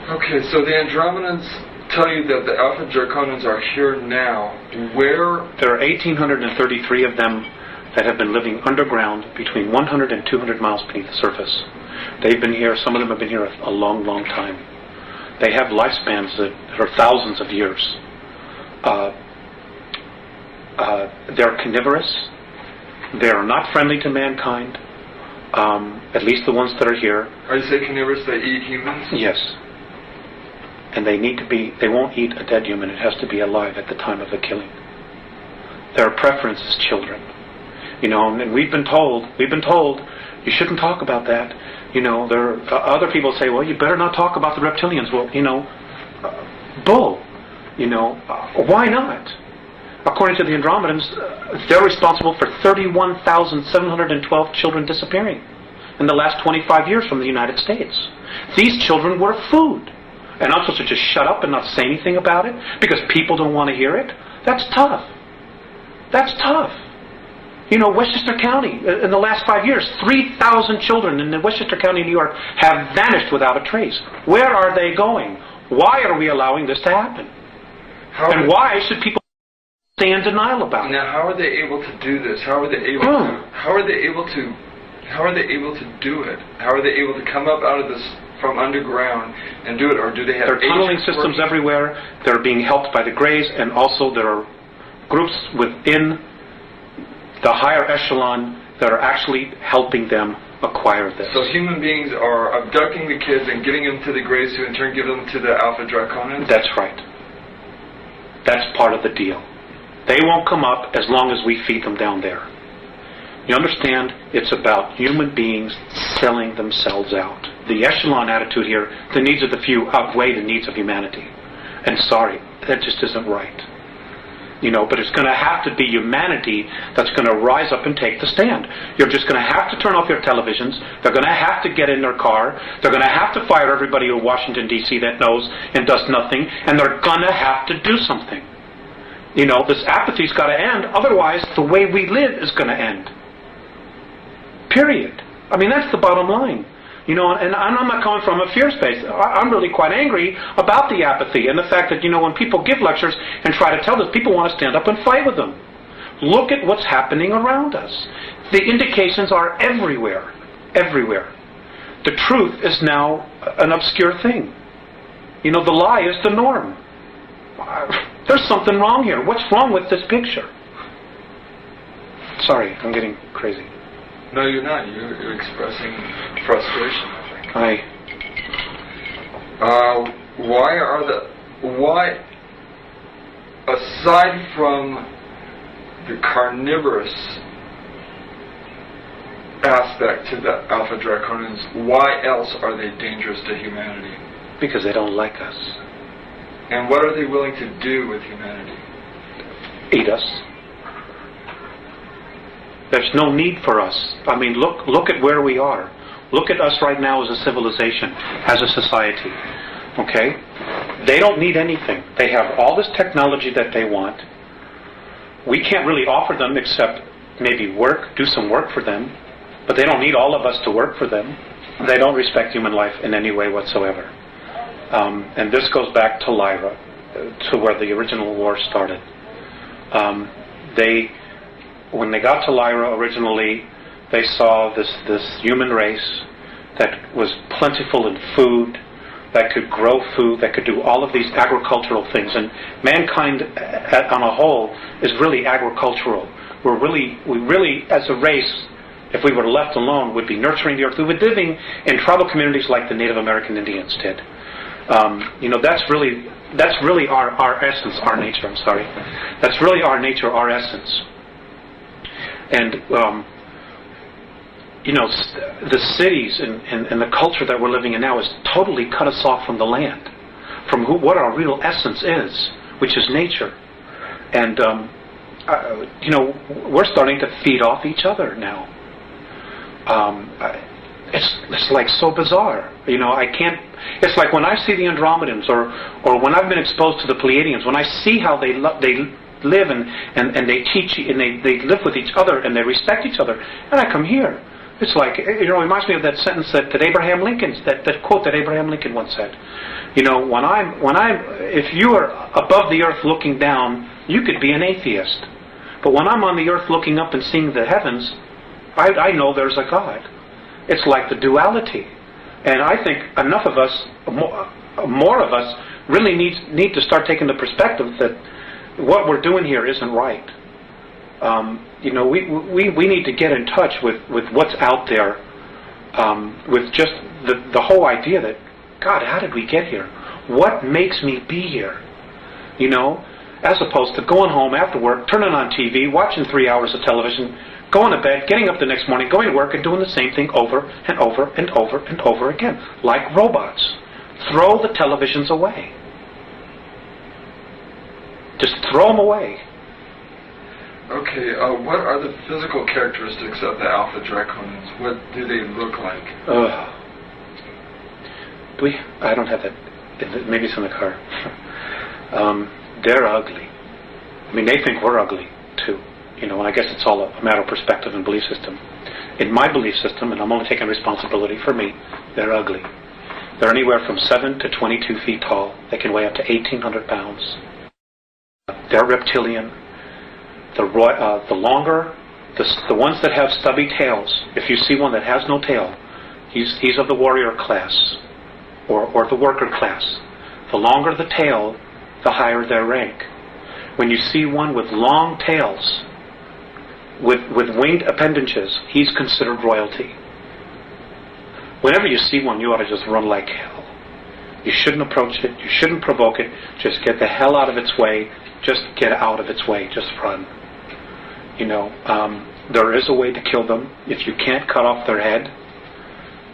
Okay, so the Andromedans tell you that the Alpha Draconans are here now. Where? There are 1,833 of them that have been living underground between 100 and 200 miles beneath the surface. They've been here, some of them have been here a long, long time. They have lifespans that are thousands of years. They're carnivorous. They're not friendly to mankind, at least the ones that are here. Are you saying carnivorous, they eat humans? Yes. And they won't eat a dead human. It has to be alive at the time of the killing. Their preference is children. And we've been told, you shouldn't talk about that. There are other people say, well, you better not talk about the reptilians. Well, bull. Why not? According to the Andromedans, they're responsible for 31,712 children disappearing in the last 25 years from the United States. These children were food. And I'm supposed to just shut up and not say anything about it because people don't want to hear it? That's tough. That's tough. Westchester County, in the last 5 years, 3,000 children in Westchester County, New York, have vanished without a trace. Where are they going? Why are we allowing this to happen? And why should people stay in denial about it? Now, how are they able to do this? How are they able to do it? How are they able to come up out of this from underground and do it, or do they have? There are tunneling systems everywhere. They're being helped by the Greys, and also there are groups within the higher echelon that are actually helping them acquire this. So human beings are abducting the kids and giving them to the Greys, who in turn give them to the Alpha Draconans? That's right. That's part of the deal. They won't come up as long as we feed them down there. You understand? It's about human beings selling themselves out. The echelon attitude here, the needs of the few outweigh the needs of humanity. And sorry, that just isn't right. But it's going to have to be humanity that's going to rise up and take the stand. You're just going to have to turn off your televisions. They're going to have to get in their car. They're going to have to fire everybody in Washington, D.C. that knows and does nothing. And they're going to have to do something. This apathy's got to end. Otherwise, the way we live is going to end. Period. I mean, that's the bottom line. And I'm not coming from a fear space. I'm really quite angry about the apathy and the fact that, when people give lectures and try to tell this, people want to stand up and fight with them. Look at what's happening around us. The indications are everywhere. Everywhere. The truth is now an obscure thing. The lie is the norm. There's something wrong here. What's wrong with this picture? Sorry, I'm getting crazy. No, you're not. You're expressing frustration, I think. Why, aside from the carnivorous aspect to the Alpha Draconans, why else are they dangerous to humanity? Because they don't like us. And what are they willing to do with humanity? Eat us. There's no need for us. I mean, look at where we are. Look at us right now as a civilization, as a society. Okay? They don't need anything. They have all this technology that they want. We can't really offer them except maybe do some work for them. But they don't need all of us to work for them. They don't respect human life in any way whatsoever. And this goes back to Lyra, to where the original war started. When they got to Lyra originally, they saw this human race that was plentiful in food, that could grow food, that could do all of these agricultural things. And mankind on a whole is really agricultural. We really, as a race, if we were left alone, would be nurturing the earth. We would be living in tribal communities like the Native American Indians did. That's really our essence, our nature, I'm sorry. That's really our nature, our essence. And, the cities and the culture that we're living in now has totally cut us off from the land, from what our real essence is, which is nature. And, we're starting to feed off each other now. It's like so bizarre. It's like when I see the Andromedans or when I've been exposed to the Pleiadians, when I see how they live and they teach and they live with each other and they respect each other, and I come here It's like, it reminds me of that sentence that Abraham Lincoln, that quote that Abraham Lincoln once said. If you are above the earth looking down, you could be an atheist. But when I'm on the earth looking up and seeing the heavens, I know there's a God. It's like the duality. And I think enough of us, more of us, really need to start taking the perspective that what we're doing here isn't right. We need to get in touch with what's out there, with just the whole idea that, God, how did we get here? What makes me be here? As opposed to going home after work, turning on TV, watching 3 hours of television, going to bed, getting up the next morning, going to work, and doing the same thing over and over and over and over again, like robots. Throw the televisions away. Just throw them away. Okay, what are the physical characteristics of the Alpha Draconans? What do they look like? I don't have that. Maybe it's in the car. They're ugly. I mean, they think we're ugly, too. And I guess it's all a matter of perspective and belief system. In my belief system, and I'm only taking responsibility for me, they're ugly. They're anywhere from 7 to 22 feet tall. They can weigh up to 1,800 pounds. They're reptilian. The ones that have stubby tails, if you see one that has no tail, he's of the warrior class, or the worker class. The longer the tail, the higher their rank. When you see one with long tails, with winged appendages, he's considered royalty. Whenever you see one, you ought to just run like hell. You shouldn't approach it. You shouldn't provoke it. Just get the hell out of its way. Just get out of its way. Just run. There is a way to kill them. If you can't cut off their head,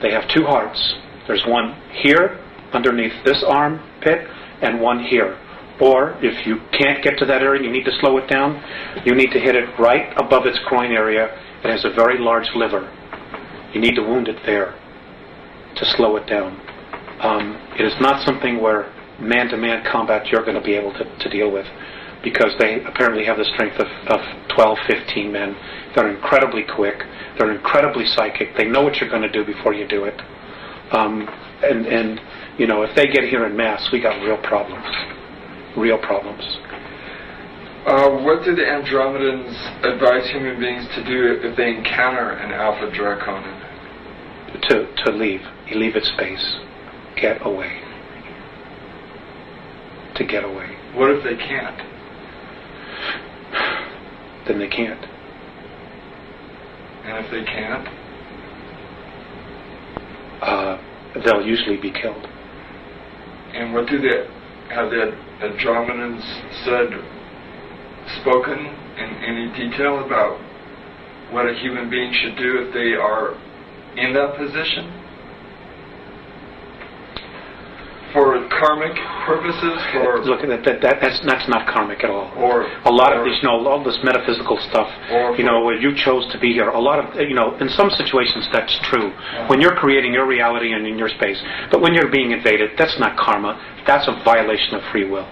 they have two hearts. There's one here, underneath this armpit, and one here. Or, if you can't get to that area and you need to slow it down, you need to hit it right above its groin area. It has a very large liver. You need to wound it there to slow it down. It is not something where man-to-man combat you're going to be able to deal with, because they apparently have the strength of 12, 15 men. They're incredibly quick. They're incredibly psychic. They know what you're going to do before you do it. If they get here in mass, we got real problems. Real problems. What do the Andromedans advise human beings to do if they encounter an Alpha Draconan? To leave. You leave its space. Get away. To get away. What if they can't? Then they can't. And if they can't? They'll usually be killed. And what have the Andromedans spoken in any detail about what a human being should do if they are in that position? For karmic purposes? Look, that's not karmic at all. All this metaphysical stuff, where you chose to be here. A lot of, in some situations that's true. When you're creating your reality and in your space. But when you're being invaded, that's not karma. That's a violation of free will.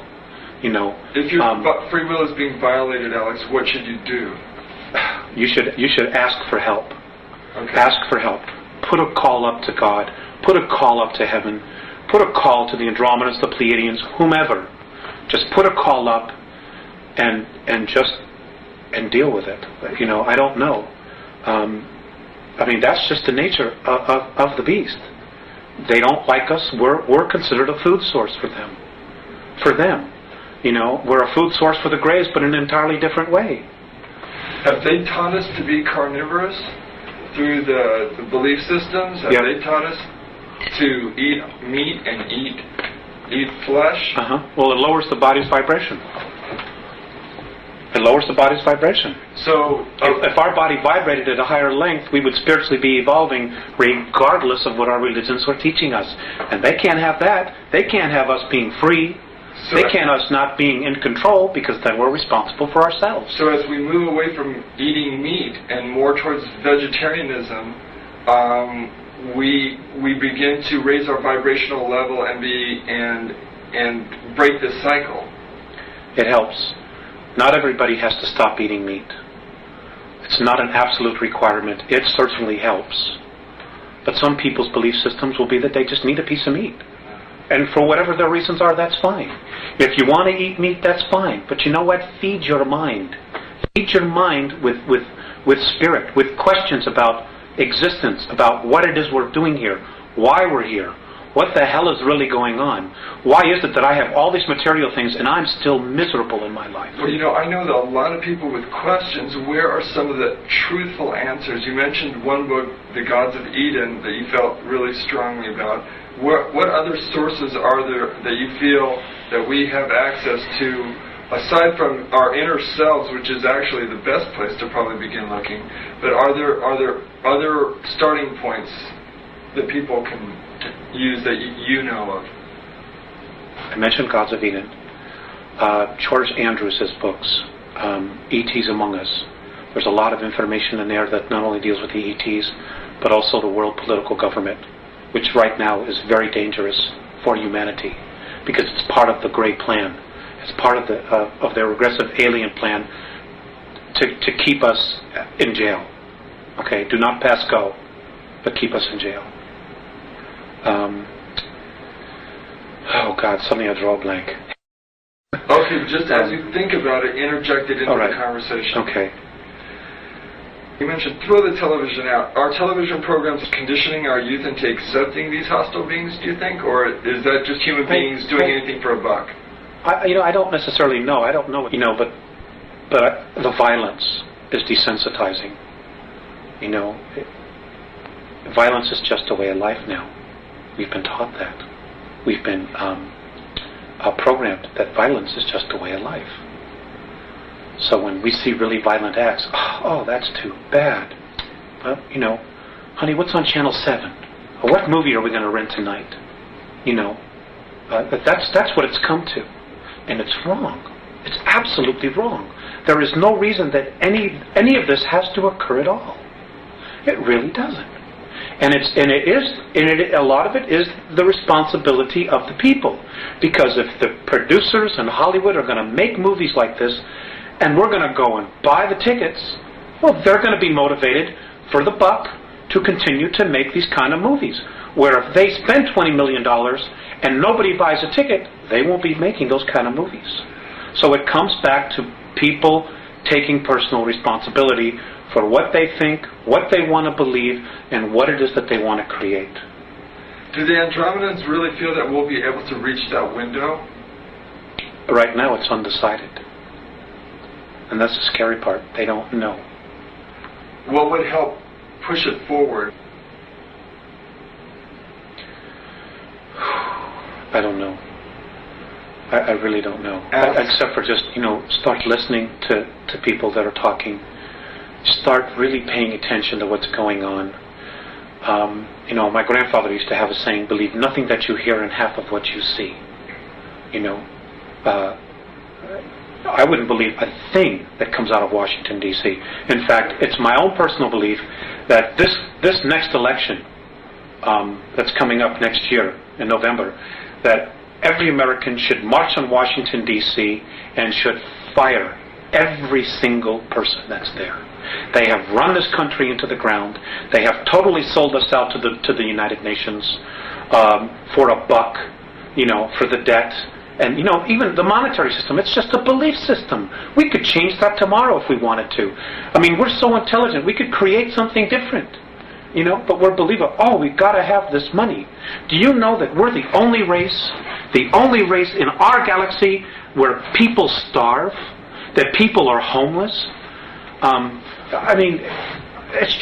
If your free will is being violated, Alex, what should you do? You should ask for help. Okay. Ask for help. Put a call up to God. Put a call up to heaven. Put a call to the Andromedans, the Pleiadians, whomever. Just put a call up and deal with it. I don't know. That's just the nature of the beast. They don't like us. We're considered a food source for them. For them. We're a food source for the Greys, but in an entirely different way. Have they taught us to be carnivorous through the belief systems? Have they taught us to eat meat and eat flesh? Well, it lowers the body's vibration. It lowers the body's vibration. So, if our body vibrated at a higher length, we would spiritually be evolving regardless of what our religions were teaching us. And they can't have that. They can't have us being free. They can't us not being in control, because then we're responsible for ourselves. So as we move away from eating meat and more towards vegetarianism, we begin to raise our vibrational level and break this cycle. It helps. Not everybody has to stop eating meat. It's not an absolute requirement. It certainly helps. But some people's belief systems will be that they just need a piece of meat. And for whatever their reasons are, that's fine. If you want to eat meat, that's fine. But you know what? Feed your mind. Feed your mind with spirit, with questions about existence, about what it is we're doing here, why we're here, what the hell is really going on, why is it that I have all these material things and I'm still miserable in my life. Well, I know that a lot of people with questions, where are some of the truthful answers? You mentioned one book, The Gods of Eden, that you felt really strongly about. What other sources are there that you feel that we have access to, aside from our inner selves, which is actually the best place to probably begin looking? But are there other starting points that people can use that you know of? I mentioned Gods of Eden. George Andrews' books, E.T.s Among Us. There's a lot of information in there that not only deals with the E.T.s, but also the world political government, which right now is very dangerous for humanity, because it's part of the Great Plan. It's part of their regressive alien plan to keep us in jail. Okay, do not pass go, but keep us in jail. Oh God, suddenly I draw a blank. Okay, just as you think about it, interject it into right. the conversation. Okay. You mentioned throw the television out. Are television programs conditioning our youth into accepting these hostile beings, do you think? Or is that just human beings doing anything for a buck? I don't necessarily know. I don't know. But the violence is desensitizing. Violence is just a way of life now. We've been taught that. We've been programmed that violence is just a way of life. So when we see really violent acts, oh, that's too bad. Well, honey, what's on Channel 7? Or what movie are we going to rent tonight? That's what it's come to. And it's wrong. It's absolutely wrong. There is no reason that any of this has to occur at all. It really doesn't. And a lot of it is the responsibility of the people. Because if the producers in Hollywood are going to make movies like this, and we're going to go and buy the tickets, well, they're going to be motivated for the buck to continue to make these kind of movies. Where if they spend $20 million and nobody buys a ticket, they won't be making those kind of movies. So it comes back to people taking personal responsibility for what they think, what they want to believe, and what it is that they want to create. Do the Andromedans really feel that we'll be able to reach that window? Right now it's undecided. And that's the scary part. They don't know. What would help push it forward? I don't know. I really don't know. Except for just, start listening to people that are talking. Start really paying attention to what's going on. My grandfather used to have a saying, believe nothing that you hear and half of what you see. I wouldn't believe a thing that comes out of Washington, D.C. In fact, it's my own personal belief that this next election that's coming up next year in November, that every American should march on Washington, D.C. and should fire every single person that's there. They have run this country into the ground. They have totally sold us out to the United Nations for a buck, for the debt. And, even the monetary system, it's just a belief system. We could change that tomorrow if we wanted to. I mean, we're so intelligent. We could create something different, but we're believing, we've got to have this money. Do you know that we're the only race in our galaxy where people starve, that people are homeless? It's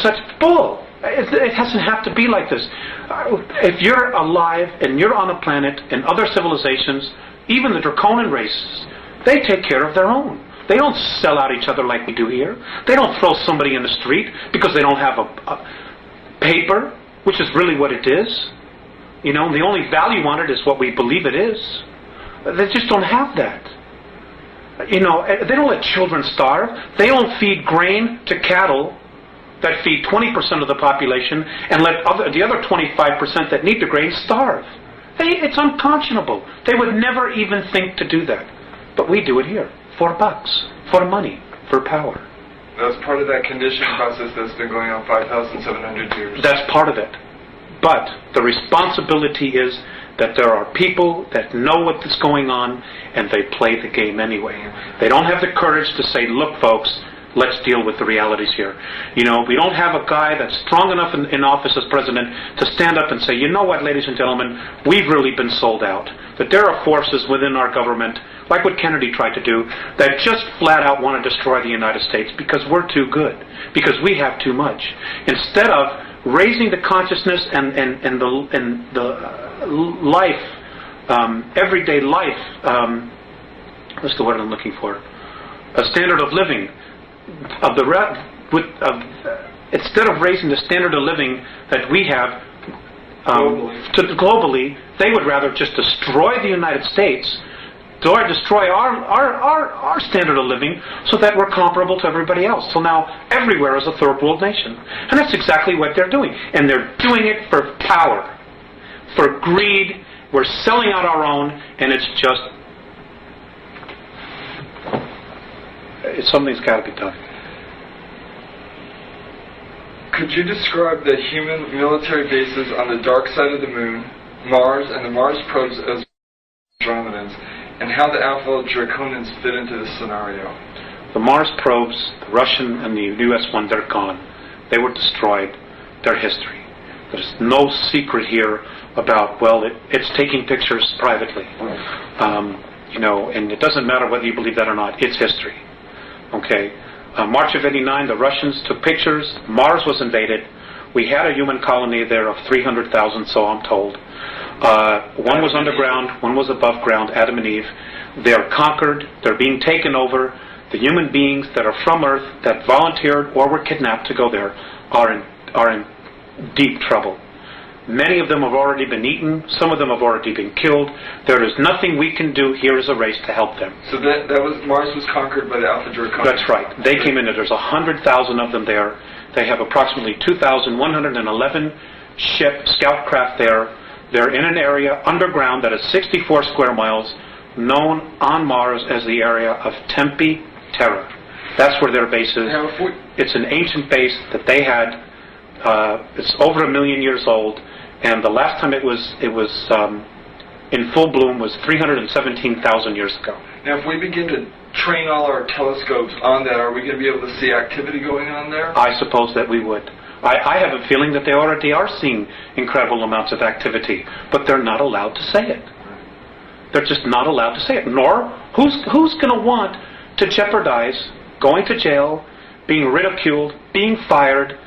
such bull. It doesn't have to be like this. If you're alive and you're on a planet and other civilizations, even the Draconian races, they take care of their own. They don't sell out each other like we do here. They don't throw somebody in the street because they don't have a paper, which is really what it is. The only value on it is what we believe it is. They just don't have that. They don't let children starve. They don't feed grain to cattle that feed 20% of the population and let the other 25% that need the grain starve. It's unconscionable. They would never even think to do that. But we do it here. For bucks. For money. For power. That's part of that conditioning process that's been going on 5,700 years. That's part of it. But the responsibility is that there are people that know what is going on and they play the game anyway. They don't have the courage to say, look folks, let's deal with the realities here. You know, we don't have a guy that's strong enough in office as president to stand up and say, you know what, ladies and gentlemen, we've really been sold out. That there are forces within our government, like what Kennedy tried to do, that just flat out want to destroy the United States because we're too good, because we have too much. Instead of raising the consciousness and the life, everyday life, what's the word I'm looking for? A standard of living. Instead of raising the standard of living that we have globally, they would rather just destroy the United States, or destroy our standard of living, so that we're comparable to everybody else. So now everywhere is a third world nation, and that's exactly what they're doing. And they're doing it for power, for greed. We're selling out our own, and it's just. Something's got to be done. Could you describe the human military bases on the dark side of the moon, Mars, and the Mars probes as Andromedans, and how the Alpha Draconians fit into this scenario? The Mars probes, the Russian and the US one, they're gone. They were destroyed. They're history. There's no secret here about, well, it's taking pictures privately. You know, and it doesn't matter whether you believe that or not. It's history. Okay, March of '89, the Russians took pictures. Mars was invaded. We had a human colony there of 300,000, so I'm told. One was underground, one was above ground, Adam and Eve. They're conquered. They're being taken over. The human beings that are from Earth, that volunteered or were kidnapped to go there, are in deep trouble. Many of them have already been eaten. Some of them have already been killed. There is nothing we can do here as a race to help them. So Mars was conquered by the Alpha Draconians. That's right. They came in. There's 100,000 of them there. They have approximately 2,111 scout craft there. They're in an area underground that is 64 square miles, known on Mars as the area of Tempe Terra. That's where their base is. It's an ancient base that they had. It's over 1 million years old, and the last time it was in full bloom was 317,000 years ago. Now, if we begin to train all our telescopes on that, are we going to be able to see activity going on there? I suppose that we would. I have a feeling that they already are seeing incredible amounts of activity, but they're not allowed to say it. They're just not allowed to say it. Nor, who's going to want to jeopardize going to jail, being ridiculed, being fired,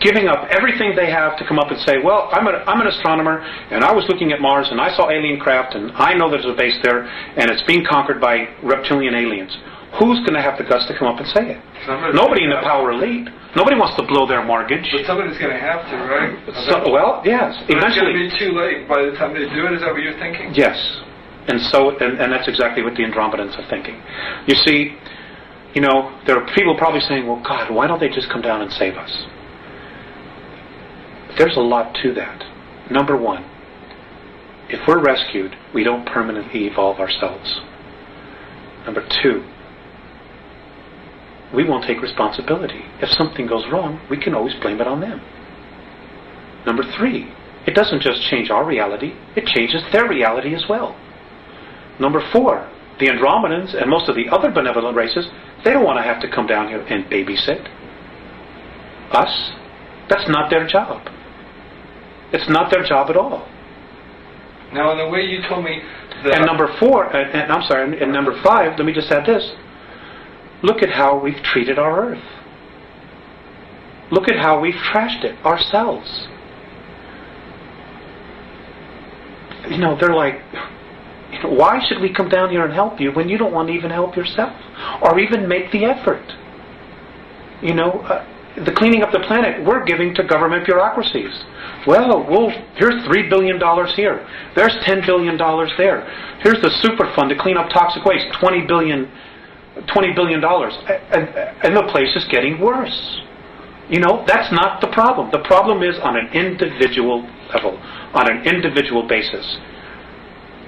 giving up everything they have to come up and say, well, I'm an astronomer, and I was looking at Mars, and I saw alien craft, and I know there's a base there, and it's being conquered by reptilian aliens. Who's going to have the guts to come up and say it? Nobody in the power elite. Nobody wants to blow their mortgage. But somebody's going to have to, right? Well, yes. But eventually, it's going to be too late by the time they do it. Is that what you're thinking? Yes. And that's exactly what the Andromedans are thinking. You see, you know, there are people probably saying, well, God, why don't they just come down and save us? There's a lot to that. Number one, if we're rescued, we don't permanently evolve ourselves. Number two, we won't take responsibility. If something goes wrong, we can always blame it on them. Number three, it doesn't just change our reality, it changes their reality as well. Number four, the Andromedans and most of the other benevolent races, they don't want to have to come down here and babysit us. That's not their job. It's not their job at all. Now, in the way you told me... And number five, let me just add this. Look at how we've treated our Earth. Look at how we've trashed it ourselves. You know, they're like, why should we come down here and help you when you don't want to even help yourself? Or even make the effort? You know, the cleaning up the planet we're giving to government bureaucracies. Well, here's $3 billion here. There's $10 billion there. Here's the super fund to clean up toxic waste, $20 billion. And the place is getting worse. You know, that's not the problem. The problem is on an individual level, on an individual basis.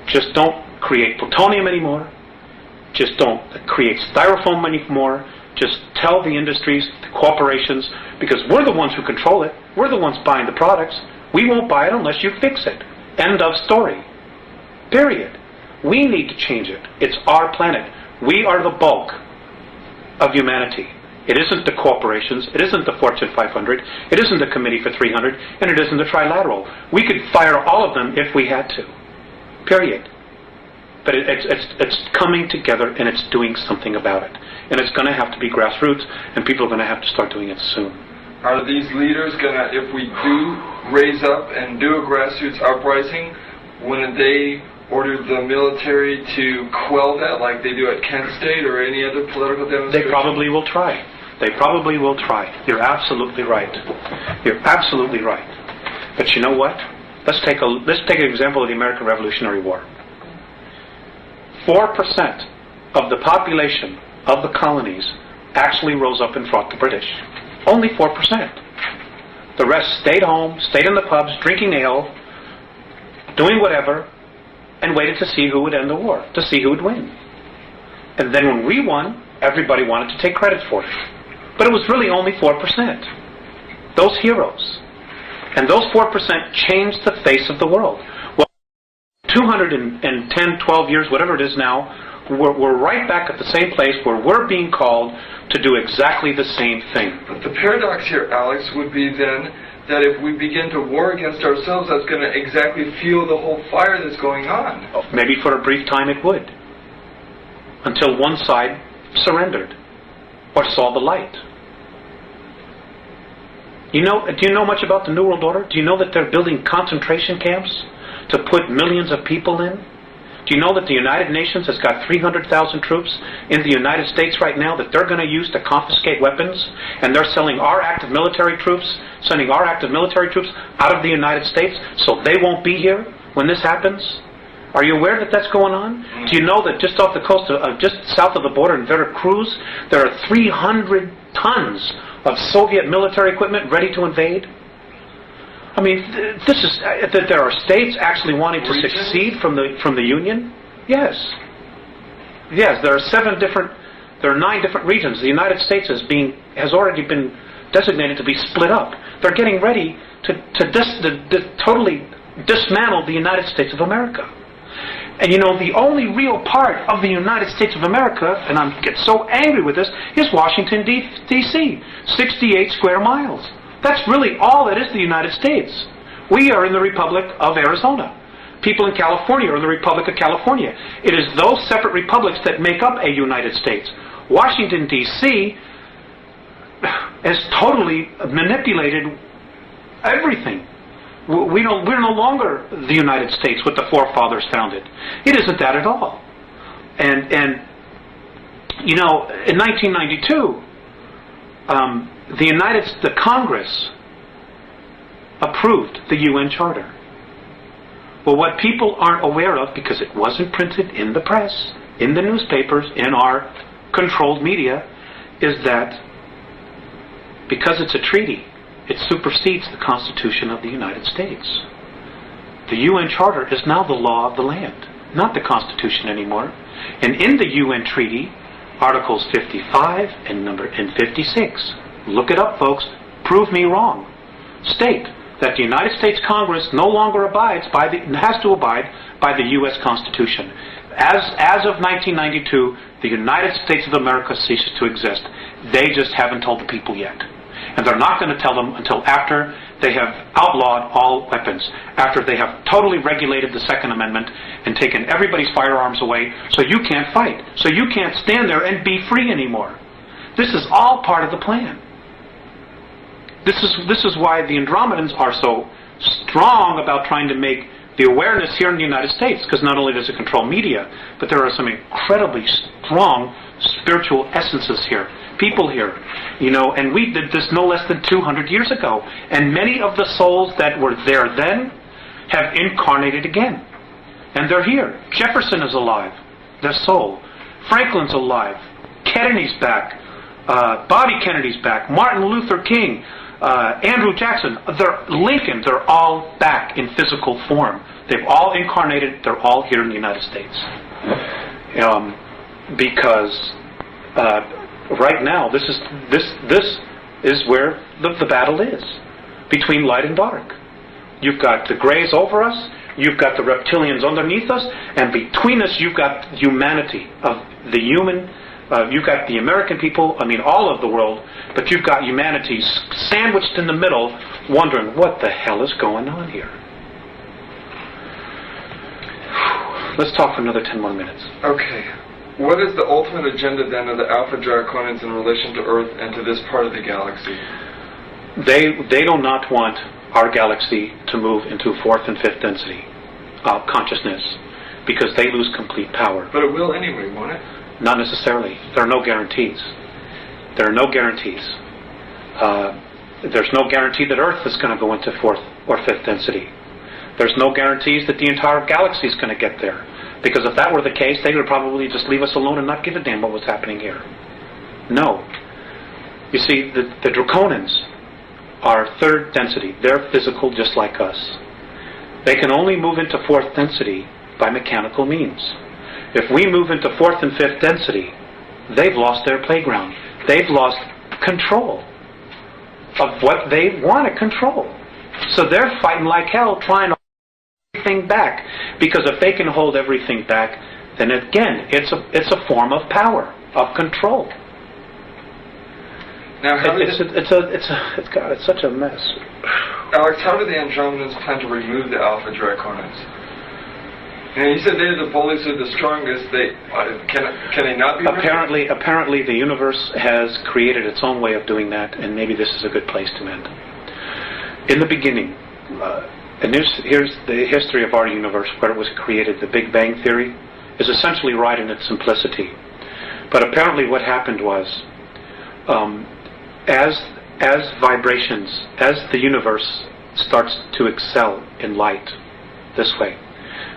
Just don't create plutonium anymore. Just don't create styrofoam anymore. Just tell the industries, the corporations, because we're the ones who control it. We're the ones buying the products. We won't buy it unless you fix it. End of story. Period. We need to change it. It's our planet. We are the bulk of humanity. It isn't the corporations. It isn't the Fortune 500. It isn't the Committee for 300. And it isn't the Trilateral. We could fire all of them if we had to. Period. But it's coming together and it's doing something about it. And it's going to have to be grassroots, and people are going to have to start doing it soon. Are these leaders going to, if we do raise up and do a grassroots uprising, when they order the military to quell that like they do at Kent State or any other political demonstration? They probably will try. They probably will try. You're absolutely right. You're absolutely right. But you know what? Let's take an example of the American Revolutionary War. 4% of the population of the colonies actually rose up and fought the British. Only 4%. The rest stayed home, stayed in the pubs, drinking ale, doing whatever, and waited to see who would end the war, to see who would win. And then when we won, everybody wanted to take credit for it. But it was really only 4%. Those heroes. And those 4% changed the face of the world. Well, 210, 12 years, whatever it is now, we're right back at the same place where we're being called to do exactly the same thing. But the paradox here, Alex, would be then that if we begin to war against ourselves, that's going to exactly fuel the whole fire that's going on. Maybe for a brief time it would. Until one side surrendered or saw the light. Do you know much about the New World Order? Do you know that they're building concentration camps to put millions of people in? Do you know that the United Nations has got 300,000 troops in the United States right now that they're going to use to confiscate weapons? And they're sending our active military troops out of the United States so they won't be here when this happens? Are you aware that that's going on? Do you know that just off the coast of, just south of the border in Veracruz, there are 300 tons of Soviet military equipment ready to invade? I mean, this is that there are states actually wanting to succeed from the Union. Yes, there are 9 different regions. The United States has already been designated to be split up. They're getting ready to totally dismantle the United States of America. And the only real part of the United States of America, and I get so angry with this, is Washington, D.C., 68 square miles. That's really all that is the United States. We are in the Republic of Arizona. People in California are in the Republic of California. It is those separate republics that make up a United States. Washington, D.C. has totally manipulated everything. We're no longer the United States, what the forefathers founded. It isn't that at all. And in 1992, the Congress approved the UN Charter. Well, what people aren't aware of, because it wasn't printed in the press, in the newspapers, in our controlled media, is that because it's a treaty, it supersedes the Constitution of the United States. The UN Charter is now the law of the land, not the Constitution anymore. And in the UN Treaty, Articles 55 and 56, look it up, folks, prove me wrong, state that the United States Congress no longer has to abide by the U.S. Constitution. As of 1992, the United States of America ceases to exist. They just haven't told the people yet. And they're not going to tell them until after they have outlawed all weapons, after they have totally regulated the Second Amendment and taken everybody's firearms away, so you can't fight, so you can't stand there and be free anymore. This is all part of the plan. This is why the Andromedans are so strong about trying to make the awareness here in the United States, because not only does it control media, but there are some incredibly strong spiritual essences here, people here, and we did this no less than 200 years ago, and many of the souls that were there then have incarnated again, and they're here. Jefferson is alive, their soul. Franklin's alive. Kennedy's back. Bobby Kennedy's back. Martin Luther King. Andrew Jackson, Lincoln, they're all back in physical form. They've all incarnated, they're all here in the United States. Because right now, this is where the battle is, between light and dark. You've got the grays over us, you've got the reptilians underneath us, and between us you've got humanity, of the human, you've got the American people, all of the world, but you've got humanity sandwiched in the middle, wondering what the hell is going on here. Let's talk for another 10 more minutes. Okay. What is the ultimate agenda then of the Alpha Draconians in relation to Earth and to this part of the galaxy? They do not want our galaxy to move into fourth and fifth density consciousness, because they lose complete power. But it will anyway, won't it? Not necessarily. There are no guarantees. There are no guarantees. There's no guarantee that Earth is going to go into fourth or fifth density. There's no guarantees that the entire galaxy is going to get there. Because if that were the case, they would probably just leave us alone and not give a damn what was happening here. No. You see, the Draconians are third density. They're physical just like us. They can only move into fourth density by mechanical means. If we move into fourth and fifth density, they've lost their playground. They've lost control of what they want to control. So they're fighting like hell, trying to hold everything back. Because if they can hold everything back, then again, it's a form of power, of control. Now, it's such a mess. Alex, how do the Andromedans plan to remove the Alpha Draconians? You said they're the bullies, are the strongest. Can they not be? Apparently, the universe has created its own way of doing that, and maybe this is a good place to end. In the beginning, and here's the history of our universe, where it was created. The Big Bang Theory is essentially right in its simplicity. But apparently, what happened was, as vibrations, as the universe starts to excel in light, this way,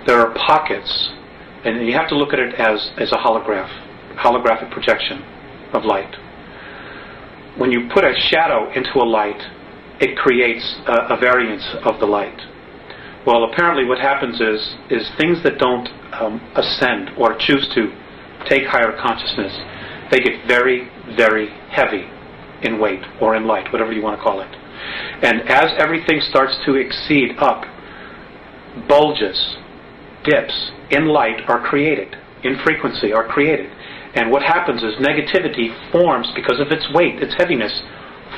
there are pockets, and you have to look at it as a holographic projection of light. When you put a shadow into a light, it creates a variance of the light. Well, apparently what happens is things that don't ascend or choose to take higher consciousness, they get very, very heavy in weight or in light, whatever you want to call it. And as everything starts to exceed up, bulges, dips in light are created, in frequency are created. And what happens is negativity forms, because of its weight, its heaviness,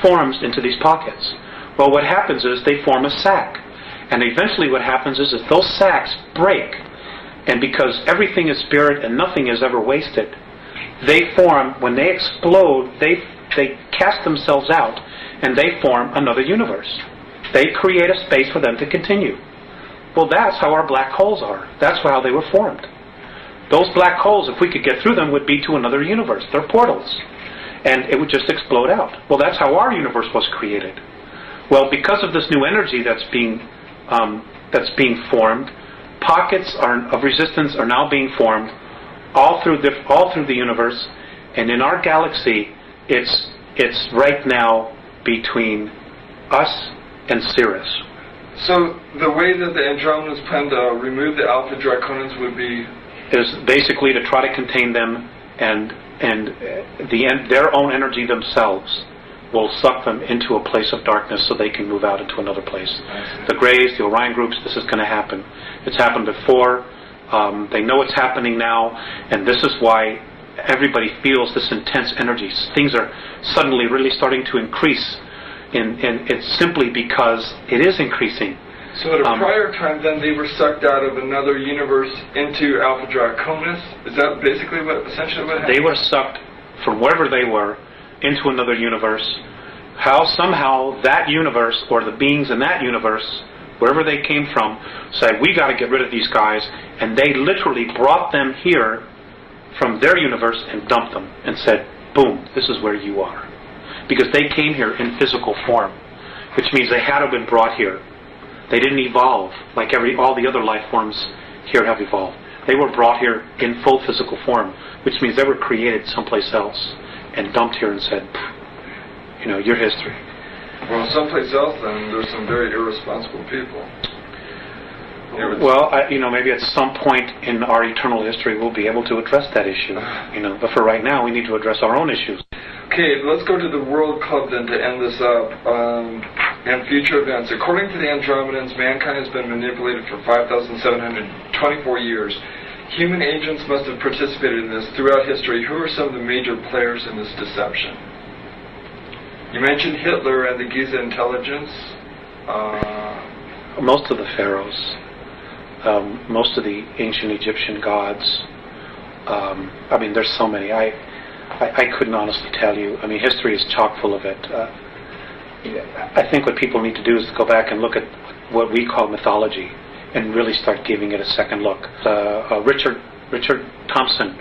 forms into these pockets. Well, what happens is they form a sac. And eventually what happens is those sacs break. And because everything is spirit and nothing is ever wasted, they form, when they explode, they cast themselves out and they form another universe. They create a space for them to continue. Well, that's how our black holes are. That's how they were formed. Those black holes, if we could get through them, would be to another universe. They're portals. And it would just explode out. Well, that's how our universe was created. Well, because of this new energy that's being formed, pockets of resistance are now being formed all through the universe. And in our galaxy, it's right now between us and Sirius. So the way that the Andromedans plan to remove the Alpha Draconians would be? Is basically to try to contain them, and their own energy themselves will suck them into a place of darkness so they can move out into another place. The Greys, the Orion groups, this is going to happen. It's happened before. They know it's happening now, and this is why everybody feels this intense energy. Things are suddenly really starting to increase. And it's simply because it is increasing. So at a prior time, then, they were sucked out of another universe into Alpha Draconis? Is that basically essentially what happened? They were sucked from wherever they were into another universe. How somehow that universe, or the beings in that universe, wherever they came from, said, we got to get rid of these guys. And they literally brought them here from their universe and dumped them and said, boom, this is where you are. Because they came here in physical form, which means they had to have been brought here. They didn't evolve like all the other life forms here have evolved. They were brought here in full physical form, which means they were created someplace else and dumped here and said, your history. Well, someplace else then, there's some very irresponsible people. Well, maybe at some point in our eternal history we'll be able to address that issue. But for right now, we need to address our own issues. Okay, let's go to the World Club then to end this up. And future events. According to the Andromedans, mankind has been manipulated for 5,724 years. Human agents must have participated in this throughout history. Who are some of the major players in this deception? You mentioned Hitler and the Giza intelligence. Most of the pharaohs, most of the ancient Egyptian gods. I mean, there's so many. I couldn't honestly tell you. I mean, history is chock full of it. I think what people need to do is go back and look at what we call mythology and really start giving it a second look. Richard Thompson,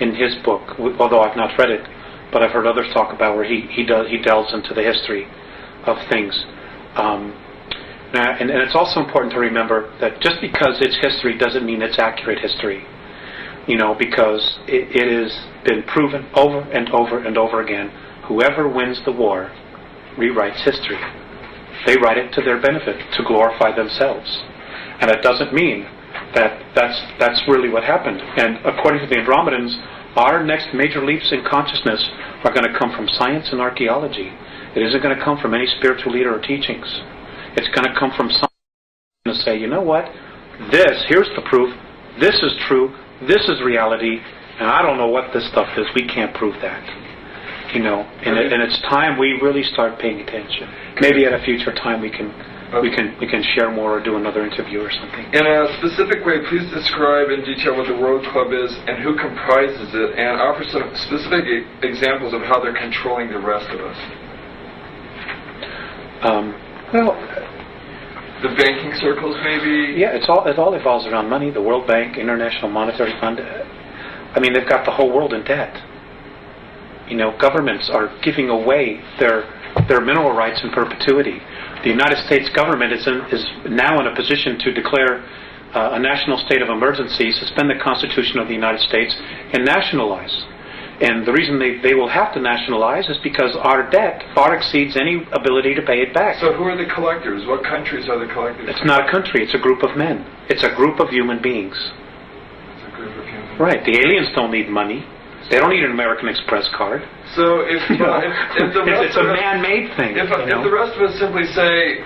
in his book, although I've not read it, but I've heard others talk about where he delves into the history of things. And it's also important to remember that just because it's history doesn't mean it's accurate history. Because it has been proven over and over and over again, whoever wins the war rewrites history. They write it to their benefit, to glorify themselves. And it doesn't mean that that's really what happened. And according to the Andromedans, our next major leaps in consciousness are going to come from science and archaeology. It isn't going to come from any spiritual leader or teachings. It's going to come from someone to say, you know what? Here's the proof. This is true. This is reality. And I don't know what this stuff is. We can't prove that. And it's time we really start paying attention. Maybe at a future time we can share more or do another interview or something. In a specific way, please describe in detail what the World Club is and who comprises it, and offer some specific examples of how they're controlling the rest of us. The banking circles, maybe? Yeah, it all evolves around money. The World Bank, International Monetary Fund. I mean, they've got the whole world in debt. Governments are giving away their mineral rights in perpetuity. The United States government is now in a position to declare a national state of emergency, suspend the Constitution of the United States, and nationalize. And the reason they will have to nationalize is because our debt far exceeds any ability to pay it back. So who are the collectors? What countries are the collectors? It's not a country, it's a group of men. It's a group of human beings. It's a group of human beings. Right, the aliens don't need money. They don't need an American Express card. So if the rest it's a man-made thing. If the rest of us simply say,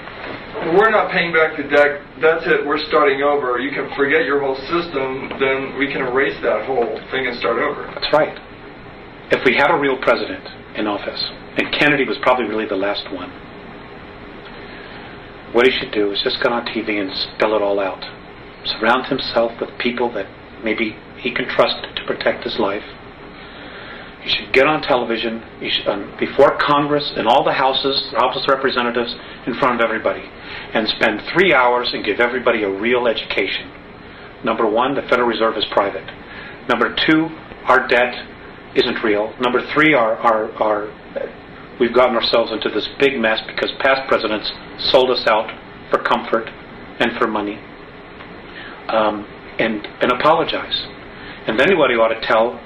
we're not paying back the debt, that's it, we're starting over, you can forget your whole system, then we can erase that whole thing and start over. That's right. If we had a real president in office, and Kennedy was probably really the last one, what he should do is just go on TV and spell it all out. Surround himself with people that maybe he can trust to protect his life. You should get on television before Congress and all the houses, House of Representatives, in front of everybody, and spend 3 hours and give everybody a real education. Number one, the Federal Reserve is private. Number two, our debt isn't real. Number three, we've gotten ourselves into this big mess because past presidents sold us out for comfort and for money, and apologize. And then what he ought to tell,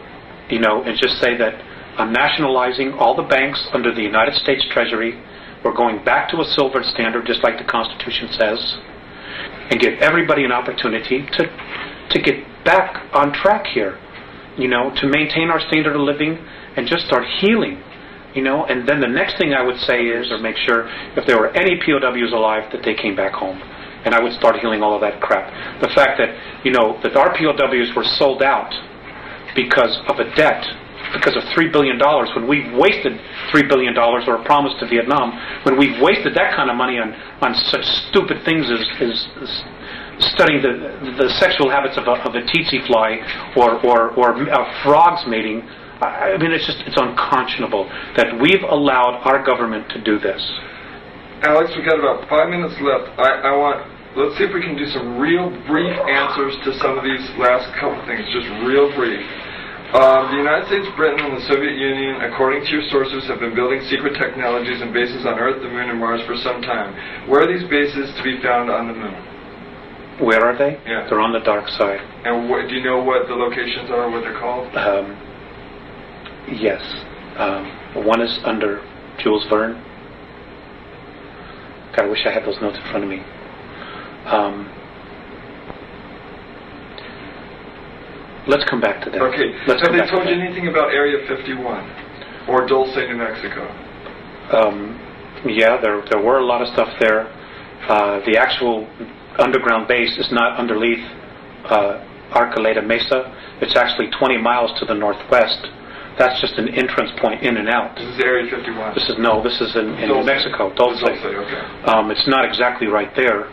and just say that I'm nationalizing all the banks under the United States Treasury. We're going back to a silver standard, just like the Constitution says, and give everybody an opportunity to get back on track here, to maintain our standard of living and just start healing, And then the next thing I would say is, or make sure, if there were any POWs alive, that they came back home. And I would start healing all of that crap. The fact that, that our POWs were sold out because of a debt, because of $3 billion, when we've wasted $3 billion, or a promise to Vietnam, when we've wasted that kind of money on such stupid things as studying the sexual habits of a tsetse fly or frogs mating. I mean, it's unconscionable that we've allowed our government to do this. Alex, we've got about 5 minutes left. Let's see if we can do some real brief answers to some of these last couple things, just real brief. The United States, Britain, and the Soviet Union, according to your sources, have been building secret technologies and bases on Earth, the Moon, and Mars for some time. Where are these bases to be found on the Moon? Where are they? Yeah. They're on the dark side. And do you know what the locations are, what they're called? Yes. One is under Jules Verne. God, I wish I had those notes in front of me. Let's come back to that. Okay. Have they told you anything about Area 51? Or Dulce, New Mexico? Yeah, there were a lot of stuff there. The actual underground base is not underneath Arcoleta Mesa. It's actually 20 miles to the northwest. That's just an entrance point in and out. This is Area 51. This is in New Mexico, Dulce. Dulce, okay. It's not exactly right there.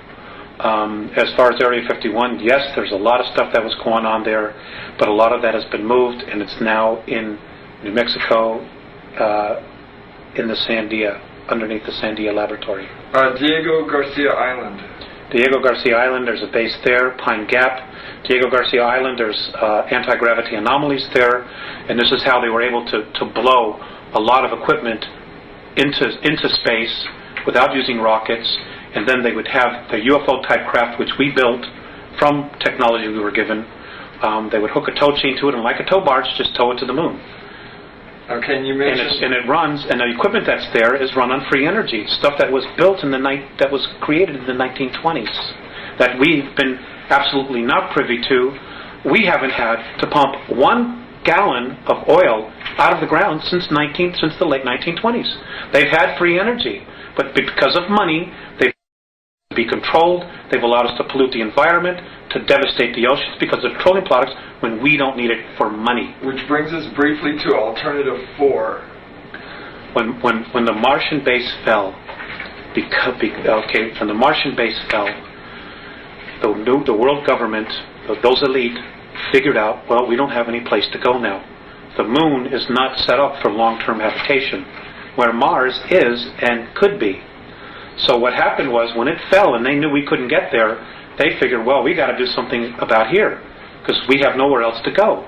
As far as Area 51, yes, there's a lot of stuff that was going on there, but a lot of that has been moved, and it's now in New Mexico, in the Sandia, underneath the Sandia Laboratory. Diego Garcia Island. Diego Garcia Island, there's a base there. Pine Gap. Diego Garcia Island, there's anti-gravity anomalies there, and this is how they were able to blow a lot of equipment into space without using rockets, and then they would have the UFO-type craft, which we built from technology we were given. They would hook a tow chain to it, and like a tow barge, just tow it to the moon. Okay, and you mentioned... And it runs, and the equipment that's there is run on free energy, stuff that was built that was created in the 1920s, that we've been absolutely not privy to. We haven't had to pump 1 gallon of oil out of the ground since the late 1920s. They've had free energy, but because of money, they've be controlled. They've allowed us to pollute the environment, to devastate the oceans because of petroleum products when we don't need it for money. Which brings us briefly to Alternative 4. When the Martian base fell, when the Martian base fell, the world government, those elite, figured out, well, we don't have any place to go now. The moon is not set up for long-term habitation, where Mars is and could be. So what happened was, when it fell and they knew we couldn't get there, they figured, well, we got to do something about here, because we have nowhere else to go.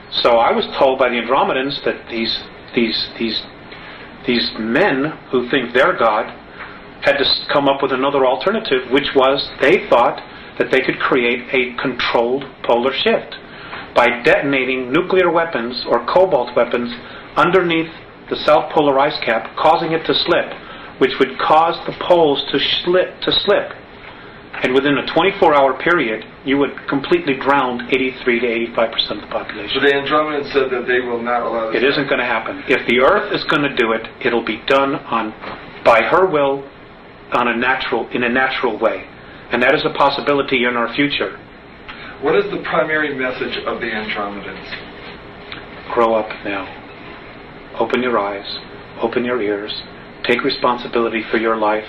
So I was told by the Andromedans that these men who think they're God had to come up with another alternative, which was they thought that they could create a controlled polar shift by detonating nuclear weapons or cobalt weapons underneath the South Polar ice cap, causing it to slip, which would cause the poles to slip. And within a 24-hour period, you would completely drown 83 to 85% of the population. So the Andromedans said that they will not allow this. It isn't going to happen. If the Earth is going to do it, it'll be done by her will, in a natural way. And that is a possibility in our future. What is the primary message of the Andromedans? Grow up now. Open your eyes. Open your ears. Take responsibility for your life.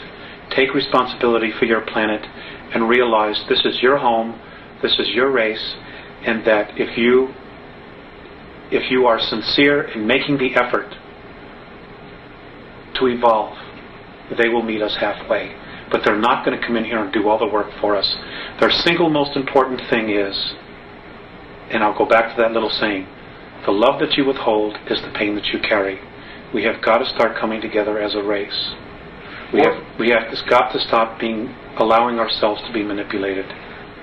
Take responsibility for your planet, and realize this is your home, this is your race, and that if you are sincere in making the effort to evolve, they will meet us halfway. But they're not going to come in here and do all the work for us. Their single most important thing is, and I'll go back to that little saying, the love that you withhold is the pain that you carry. We have got to start coming together as a race. We have got to stop allowing ourselves to be manipulated.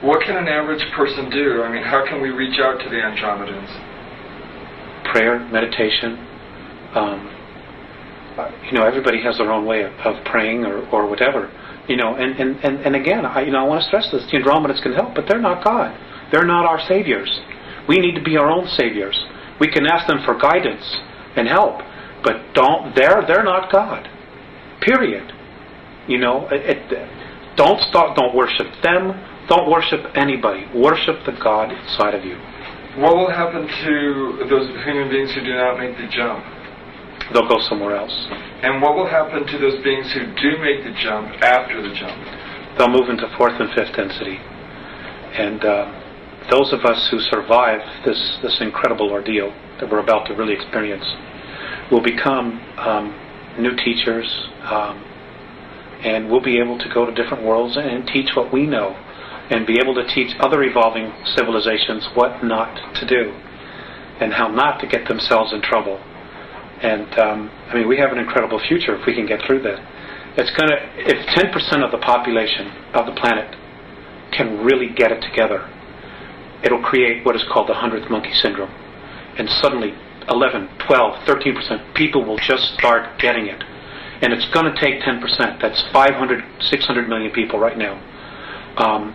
What can an average person do? I mean, how can we reach out to the Andromedans? Prayer, meditation. Everybody has their own way of praying or whatever. And again, I want to stress this: the Andromedans can help, but they're not God. They're not our saviors. We need to be our own saviors. We can ask them for guidance and help, but they're not God. Period. Don't worship them. Don't worship anybody. Worship the God inside of you. What will happen to those human beings who do not make the jump? They'll go somewhere else. And what will happen to those beings who do make the jump after the jump? They'll move into 4th and 5th density. And those of us who survive this incredible ordeal that we're about to really experience will become new teachers, and we'll be able to go to different worlds and teach what we know, and be able to teach other evolving civilizations what not to do and how not to get themselves in trouble. And we have an incredible future if we can get through that. If 10% of the population of the planet can really get it together, it'll create what is called the 100th monkey syndrome. And suddenly 11, 12, 13% people will just start getting it. And it's going to take 10%. That's 500, 600 million people right now. And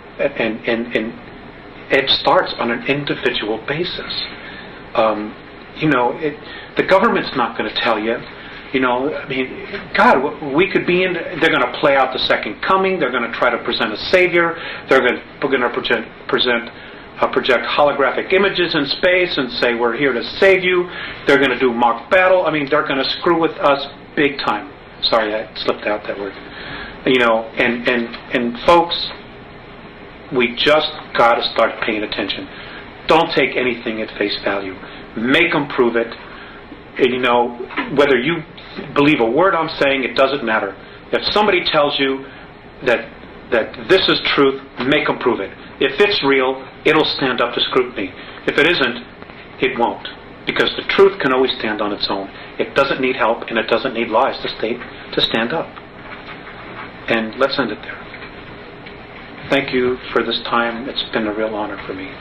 it starts on an individual basis. the government's not going to tell you. I mean, God, we could be in. They're going to play out the second coming. They're going to try to present a savior. They're going to project holographic images in space and say we're here to save you. They're going to do mock battle. I mean, they're going to screw with us big time. Sorry, I slipped out that word. And folks, we just got to start paying attention. Don't take anything at face value. Make them prove it. And, whether you believe a word I'm saying, it doesn't matter. If somebody tells you that this is truth, make them prove it. If it's real, it'll stand up to scrutiny. If it isn't, it won't. Because the truth can always stand on its own. It doesn't need help, and it doesn't need lies to stand up. And let's end it there. Thank you for this time. It's been a real honor for me.